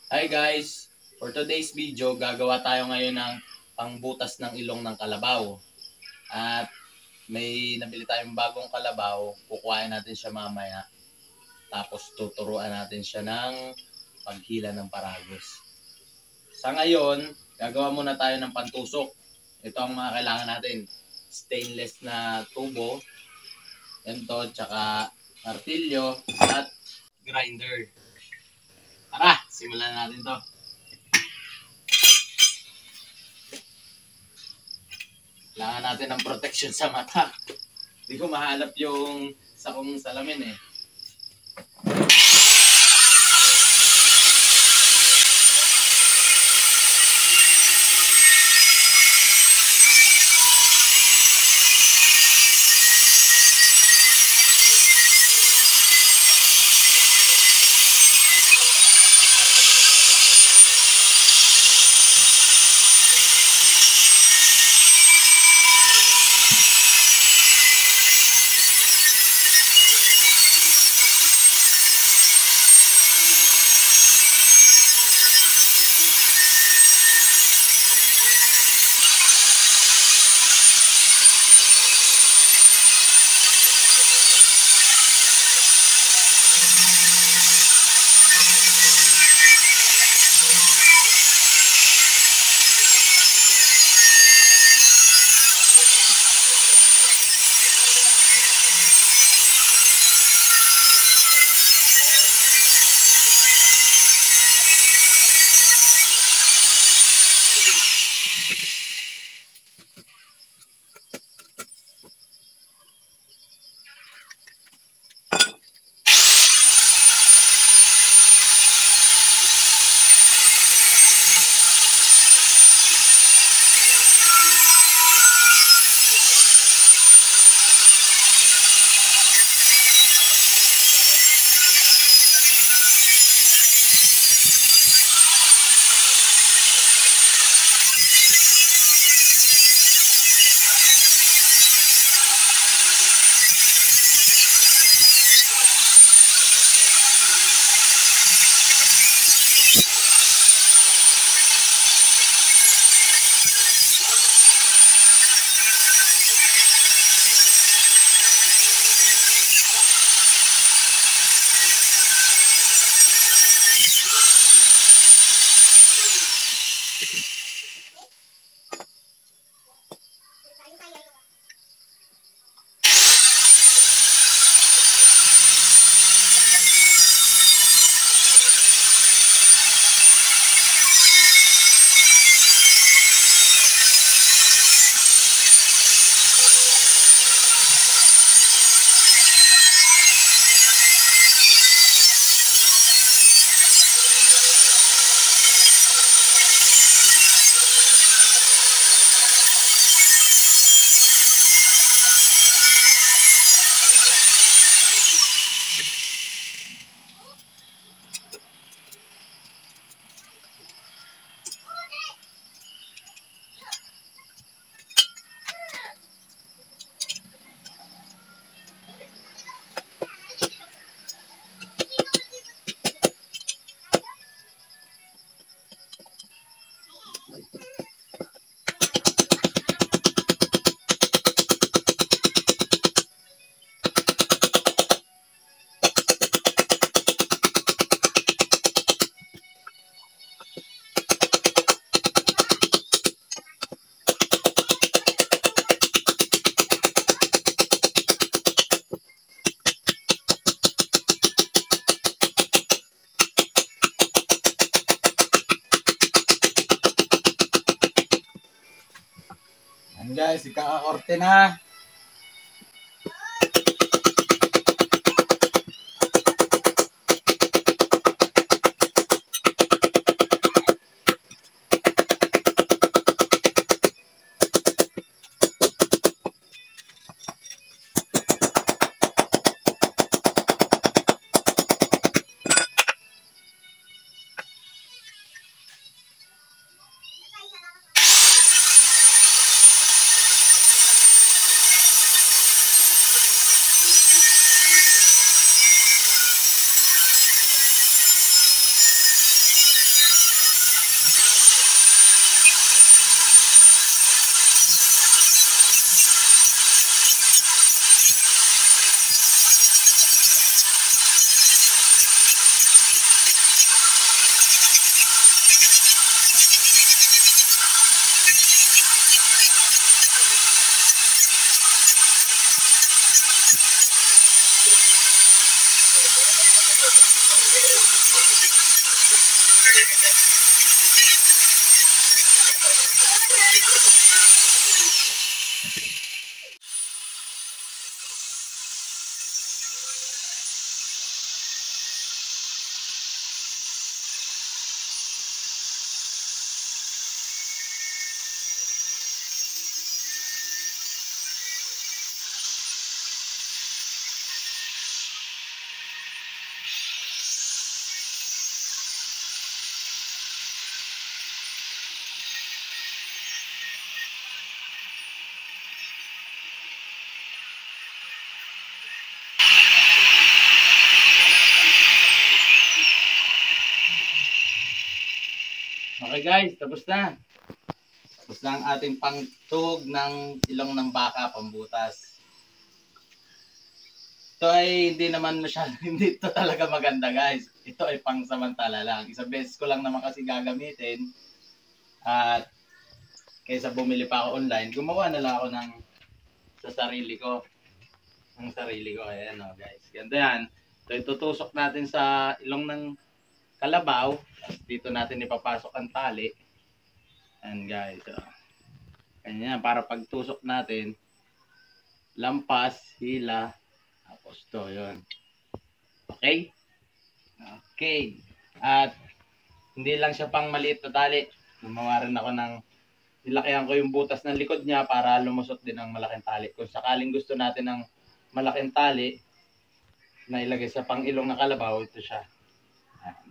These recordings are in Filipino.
Hi guys! For today's video, gagawa tayo ngayon ng pangbutas ng ilong ng kalabaw. At may nabili tayong bagong kalabaw, kukuhain natin siya mamaya. Tapos tuturuan natin siya ng paghila ng paragos. Sa ngayon, gagawa muna tayo ng pantusok. Ito ang mga kailangan natin. Stainless na tubo, ito, tsaka martilyo at grinder. Tara, simulan natin to. Kailangan natin ng protection sa mata. Hindi ko mahanap yung sakong salamin eh. Yan guys, ikakakorte na. Okay guys, tapos na. Tapos na ang ating pangtug ng ilong ng baka, pambutas. Ito ay hindi naman masyado, hindi ito talaga maganda guys. Ito ay pangsamantala lang. Isang beses ko lang naman kasi gagamitin. At kaysa bumili pa ako online, gumawa na lang ako ng sa sarili ko. Ang sarili ko. Ayan o guys. Ganda yan. So itutusok natin sa ilong ng kalabaw. Dito natin ipapasok ang tali. Ayan guys. So, ganyan. Para pagtusok natin, lampas, hila, tapos to. Yun. Okay? Okay. At hindi lang siya pang maliit na tali. Gumawa rin ako ng nilakihan ko yung butas ng likod niya para lumusot din ang malaking tali. Kung sakaling gusto natin ng malaking tali na ilagay sa pang-ilong na kalabaw, ito siya.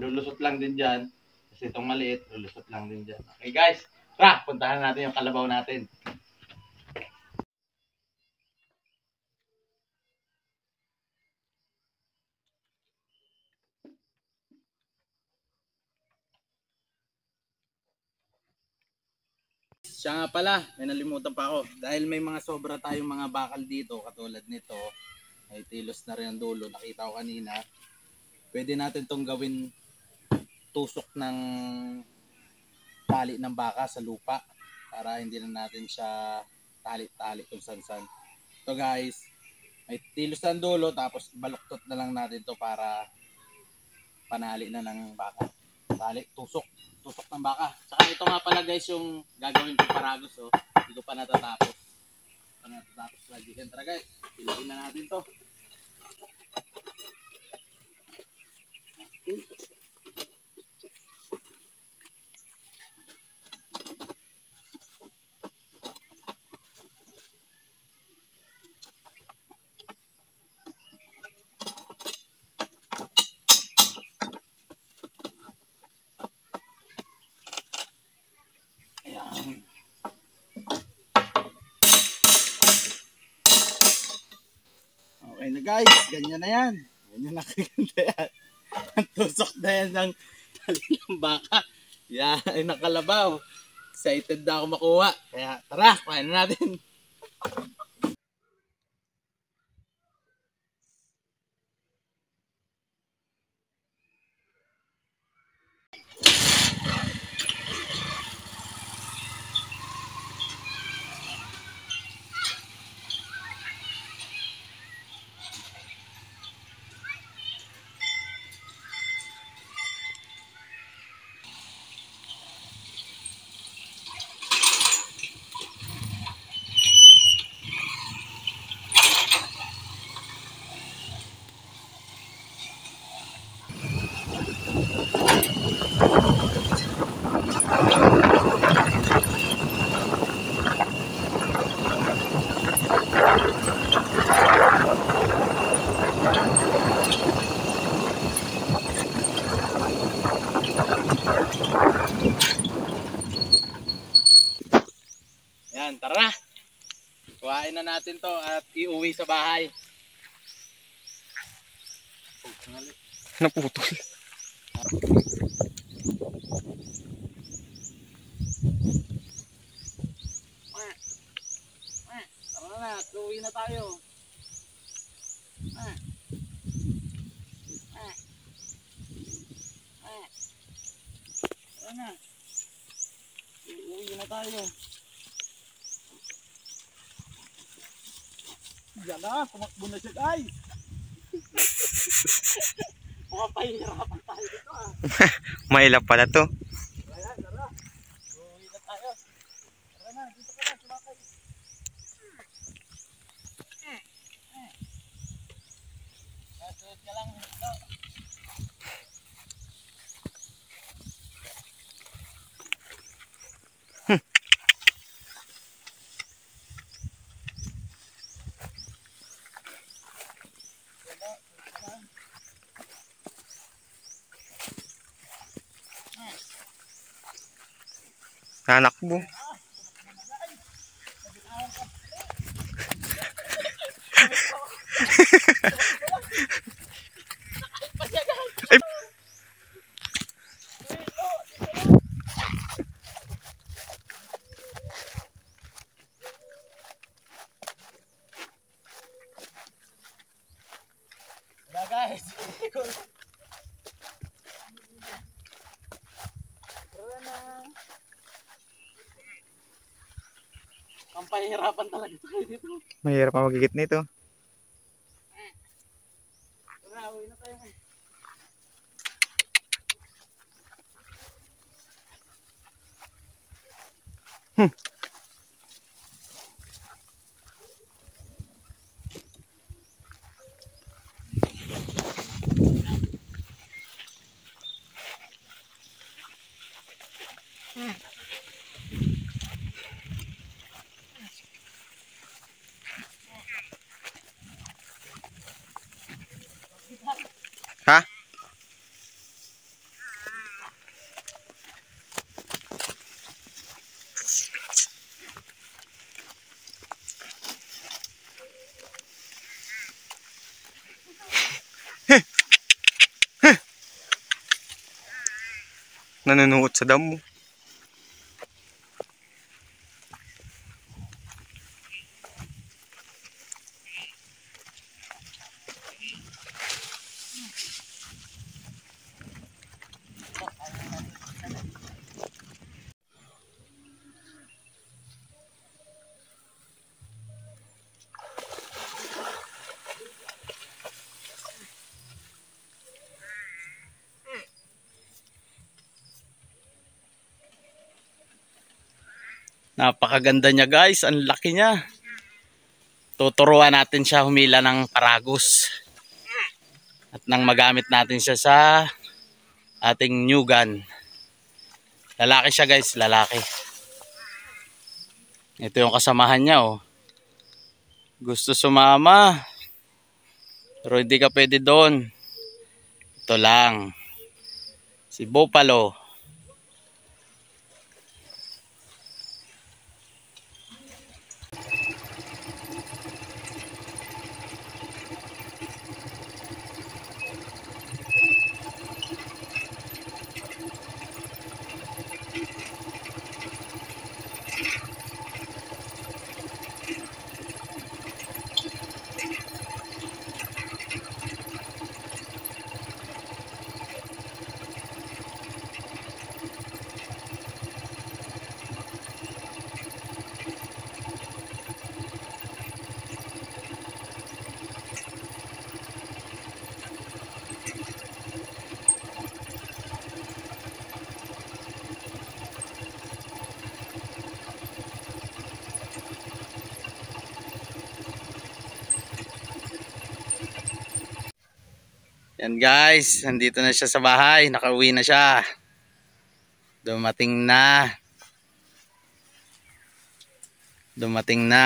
Lulusot lang din dyan. Kasi itong maliit, lulusot lang din dyan. Okay guys, tara, puntahan natin yung kalabaw natin. Siya nga pala, may nalimutan pa ako. Dahil may mga sobra tayong mga bakal dito, katulad nito, may tilos na rin ang dulo, nakita ko kanina. Pwede natin tong gawin tusok ng tali ng baka sa lupa para hindi na natin siya tali-tali kung san-san. So guys, may tilos na ang dulo, tapos baluktot na lang natin to para panali na ng baka. Tali, tusok ng baka. Saka ito nga pala guys yung gagawin ko paragos, oh. Hindi ko pa natatapos. Lagi. Tara guys, pilahin na natin to. Okay. Okay na guys, ganyan na yan. Ganyan na kaganda yan. Ang tusok na yan ng tali ng baka. Yan ay nakalabaw. Excited na ako makuha. Kaya tara, kuhain na natin. Yan, tara. Kuhain na natin to at iuwi sa bahay. Naputol. Tara na, uwi na tayo. Tara na. Uwi na tayo. Yan na, kumakbo na siya guys. Mukhang pahihirapan tayo dito ah. Mailap pala to. Ayan, tara. Uwi na tayo. Tara na, dito ka na, sumakay. Nasuot ka lang dito. Nanakbo. Ay. Wala guys. Tara na. Ang pahihirapan talaga tayo dito. Mahirap ang magigit nito. Tara, uwi na tayo. Ha? Nanunuot sa damo. Napakaganda niya guys, ang laki niya. Tuturuan natin siya humila ng paragos. At nang magamit natin siya sa ating new gun. Lalaki siya guys, lalaki. Ito yung kasamahan niya oh. Gusto sumama. Pero hindi ka pwede doon. Ito lang. Si Buffalo. Yan guys, nandito na siya sa bahay, nakauwi na siya. Dumating na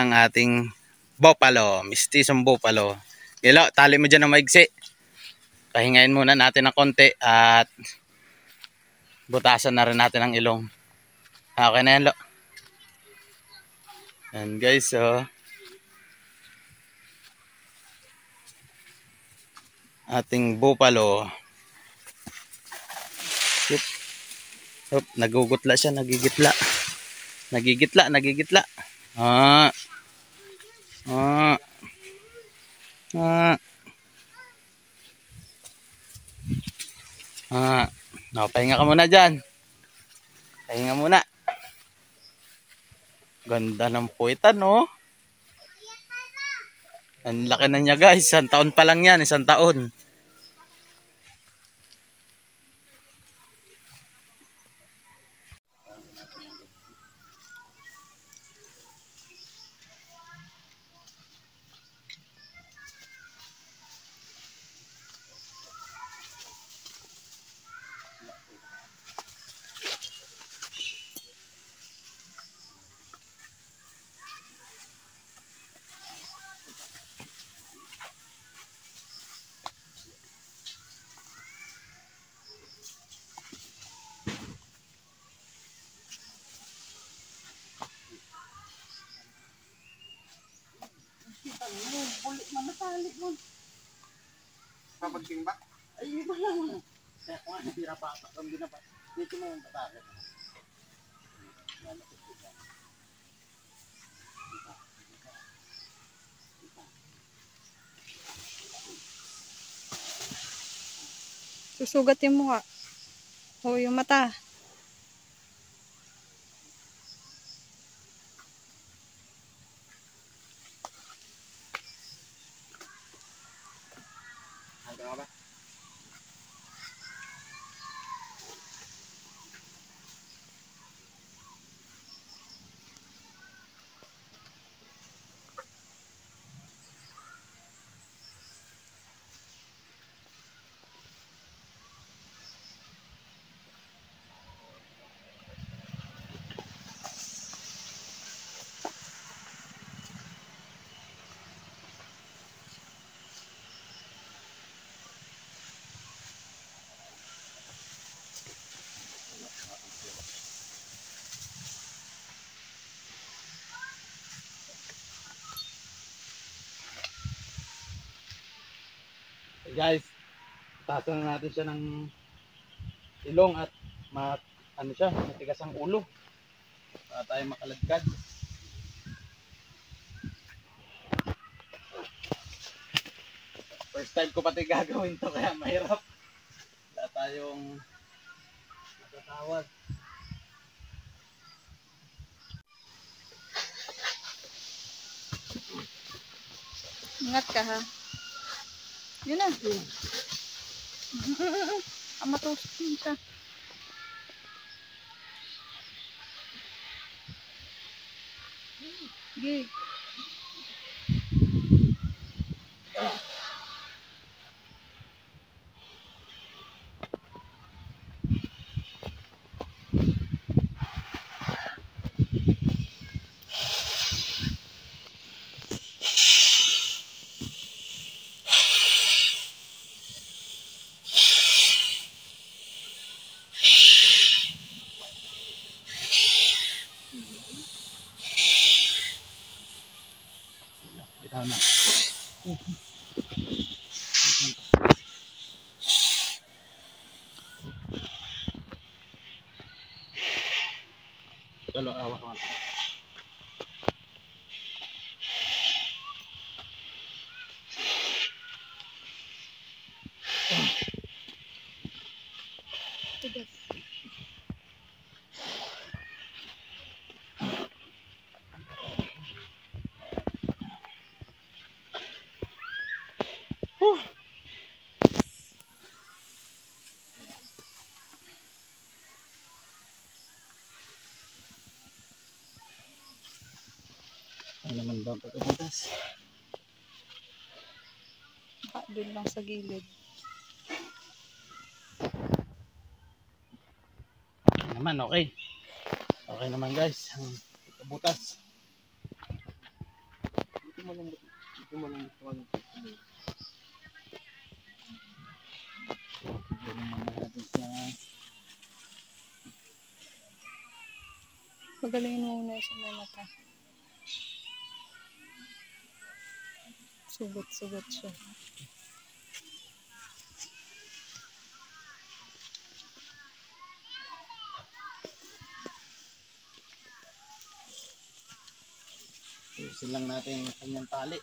ang ating Buffalo, mistisong Buffalo. Gilo, tali mo dyan ng maigsi. Pahingayin muna natin ng konti at butasan na rin natin ang ilong. Okay na yan, Lo. Yan guys, so ating Buffalo. Nagugutla siya, nagigitla. Nagigitla. Ah. No, pahinga ka muna dyan. Pahinga muna. Ganda ng puwitan, no? Ang laki na niya guys. Isang taon pa lang yan. Isang taon. pagting ba? Ay, iba lang. Kaya kung ano, tira pa. Kung di na pa. Dito mo yung patakit. Susugat yung mukha. O yung mata. Hanggang nga ba? Hey guys, tasan na natin siya ng ilong at ano siya, matigas ang ulo para tayo makaladkad. First time ko pati gagawin to kaya mahirap. Wala tayong matatawag. Ingat ka ha. Yun na. Matusok yun siya. Sige. Bitaw na. Talo, awak mo. Tigas. Ano naman ba ang pagkabutas? Doon lang sa gilid. Naman, okay. Okay naman guys, ang pagkabutas. Dito mo lang. Dito mo lang. Ito naman natin sa Pagalingin mo muna sa may mata. Sugat-sugat siya. ayusin lang natin yung kanyang tali.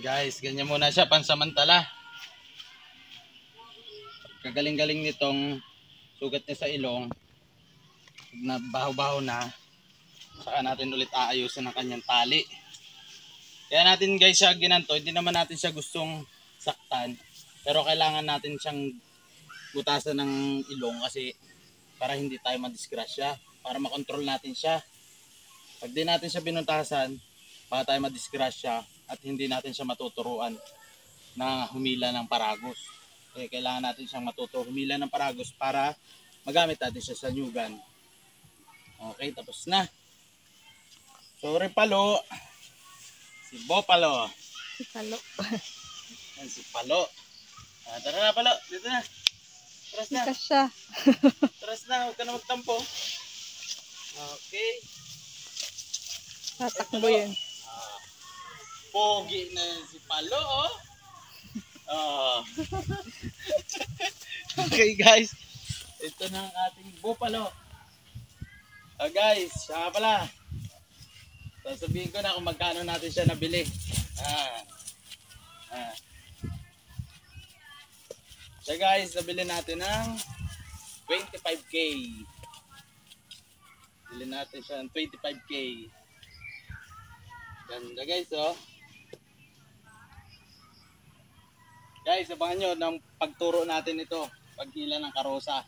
Guys, ganyan muna siya pansamantala. Kagaling-galing nitong sugat niya sa ilong. Pag nabaho-baho na, saka natin ulit aayusin ang kanyang tali. Kaya natin guys siya ginanto, hindi naman natin siya gustong saktan. Pero kailangan natin siyang butasan ng ilong kasi para hindi tayo madisgrasya. Para makontrol natin siya. Pag di natin siya binutasan, baka tayo madisgrasya at hindi natin siya matuturuan na humila ng paragos. Eh, kailangan natin siyang matuto humila ng paragos para magamit natin siya sa nyugan. Okay, tapos na. Sorry Palo. Si Bo Palo. Si Palo. Yan si Palo. Tara na Palo, dito na. Tras na. Ika siya. Tras na, huwag ka na magtampo. Okay. Tatakbo yun. Pogi na si Palo, oh. Okay guys. Ito na ang ating Bo Palo. Guys, siya pala. Sasabihin ko na kung magkano natin siya nabili. So guys, nabili natin ng 25k. Bili natin siya ng 25k. Ganda guys, oh. Guys, abangan nyo ng pagturo natin ito. Paghila ng karosa.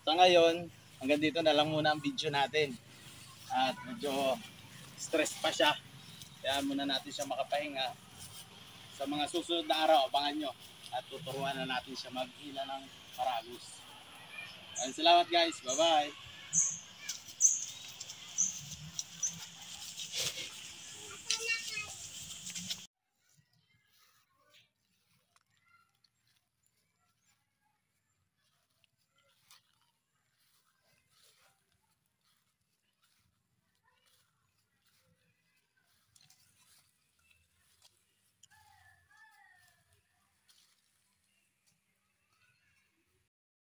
Sa ngayon, hanggang dito na lang muna ang video natin. At medyo stress pa siya. Kaya muna natin siya makapahinga. Sa mga susunod na araw, abangan nyo. At tuturuan na natin siya maghila ng paragos. Salamat guys. Bye-bye.